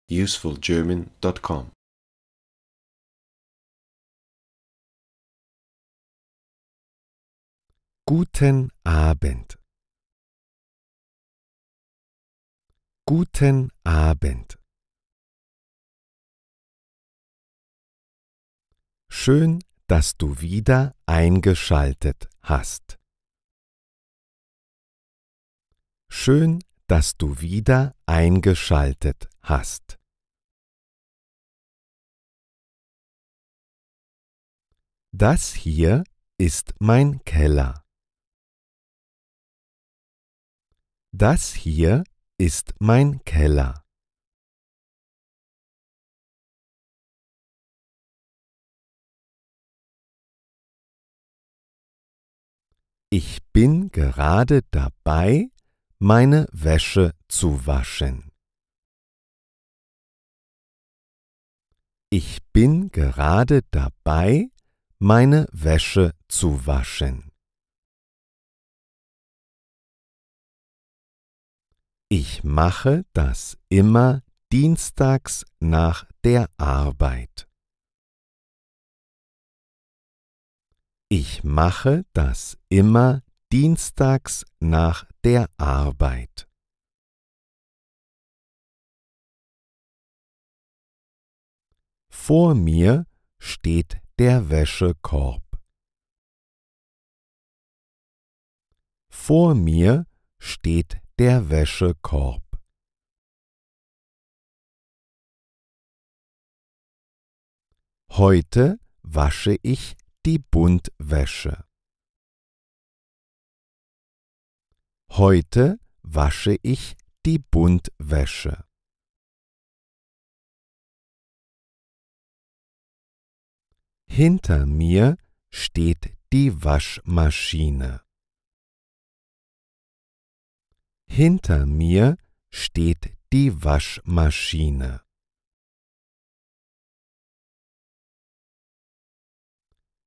usefulgerman.com. Guten Abend. Guten Abend. Schön, dass du wieder eingeschaltet hast. Schön, dass du wieder eingeschaltet hast. Das hier ist mein Keller. Das hier ist mein Keller. Ich bin gerade dabei, meine Wäsche zu waschen. Ich bin gerade dabei, meine Wäsche zu waschen. Ich mache das immer dienstags nach der Arbeit. Ich mache das immer dienstags nach der Arbeit. Vor mir steht der Wäschekorb. Vor mir steht der Wäschekorb. Heute wasche ich die Buntwäsche. Heute wasche ich die Buntwäsche. Hinter mir steht die Waschmaschine. Hinter mir steht die Waschmaschine.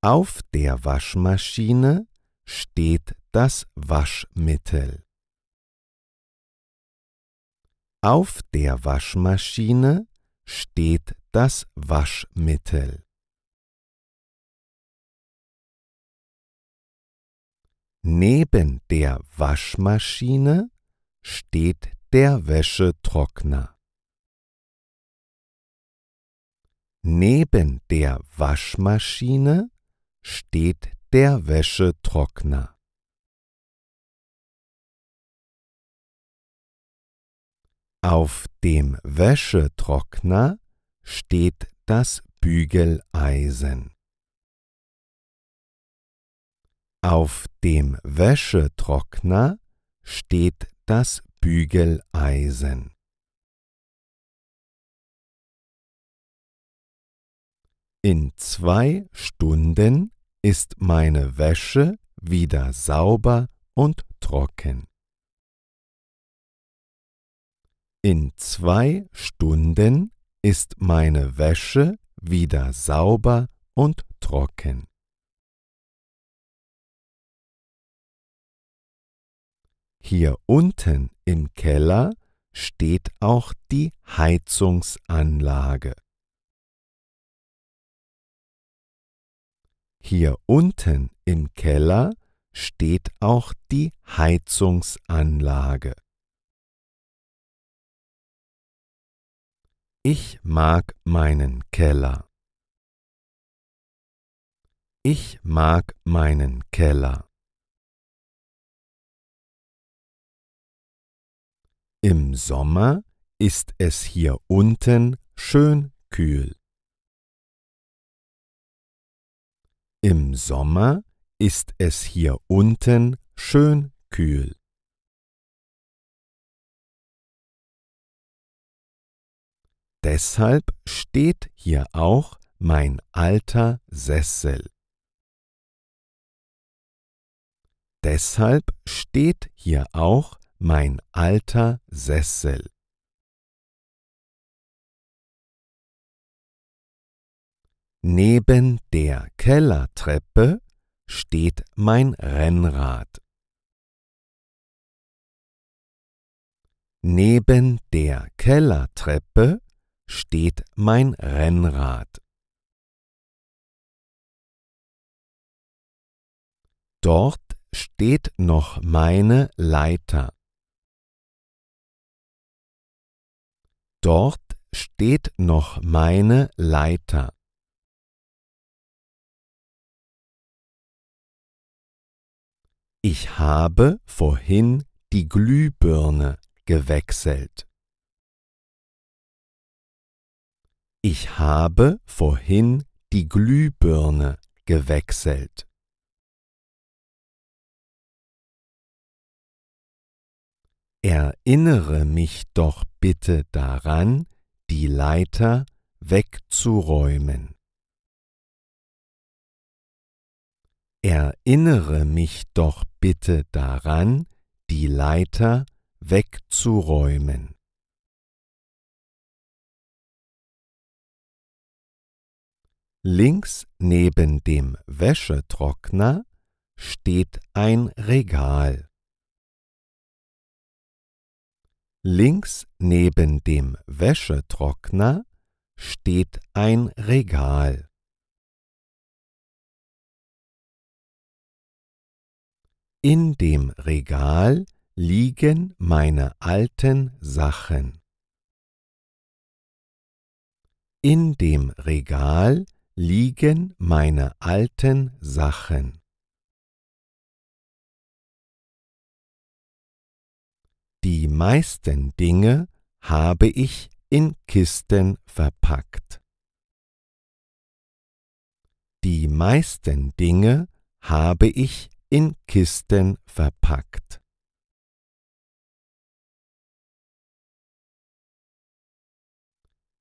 Auf der Waschmaschine steht das Waschmittel. Auf der Waschmaschine steht das Waschmittel. Neben der Waschmaschine steht der Wäschetrockner. Neben der Waschmaschine steht der Wäschetrockner. Auf dem Wäschetrockner steht das Bügeleisen. Auf dem Wäschetrockner steht das Bügeleisen. In 2 Stunden ist meine Wäsche wieder sauber und trocken. In 2 Stunden ist meine Wäsche wieder sauber und trocken. Hier unten im Keller steht auch die Heizungsanlage. Hier unten im Keller steht auch die Heizungsanlage. Ich mag meinen Keller. Ich mag meinen Keller. Im Sommer ist es hier unten schön kühl. Im Sommer ist es hier unten schön kühl. Deshalb steht hier auch mein alter Sessel. Deshalb steht hier auch mein alter Sessel. Neben der Kellertreppe steht mein Rennrad. Neben der Kellertreppe steht mein Rennrad. Dort steht noch meine Leiter. Dort steht noch meine Leiter. Ich habe vorhin die Glühbirne gewechselt. Ich habe vorhin die Glühbirne gewechselt. Erinnere mich doch bitte daran, die Leiter wegzuräumen. Erinnere mich doch bitte daran, die Leiter wegzuräumen. Links neben dem Wäschetrockner steht ein Regal. Links neben dem Wäschetrockner steht ein Regal. In dem Regal liegen meine alten Sachen. In dem Regal liegen meine alten Sachen. Die meisten Dinge habe ich in Kisten verpackt. Die meisten Dinge habe ich in Kisten verpackt.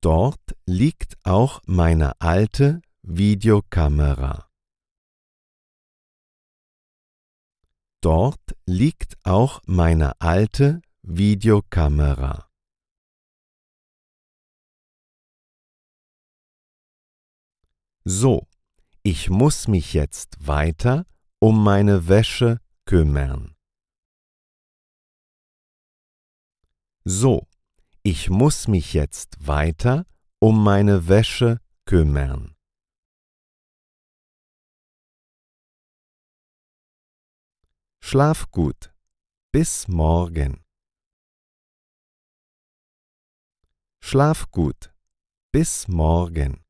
Dort liegt auch meine alte Videokamera. Dort liegt auch meine alte Videokamera. So, ich muss mich jetzt weiter um meine Wäsche kümmern. So, ich muss mich jetzt weiter um meine Wäsche kümmern. Schlaf gut. Bis morgen. Schlaf gut. Bis morgen.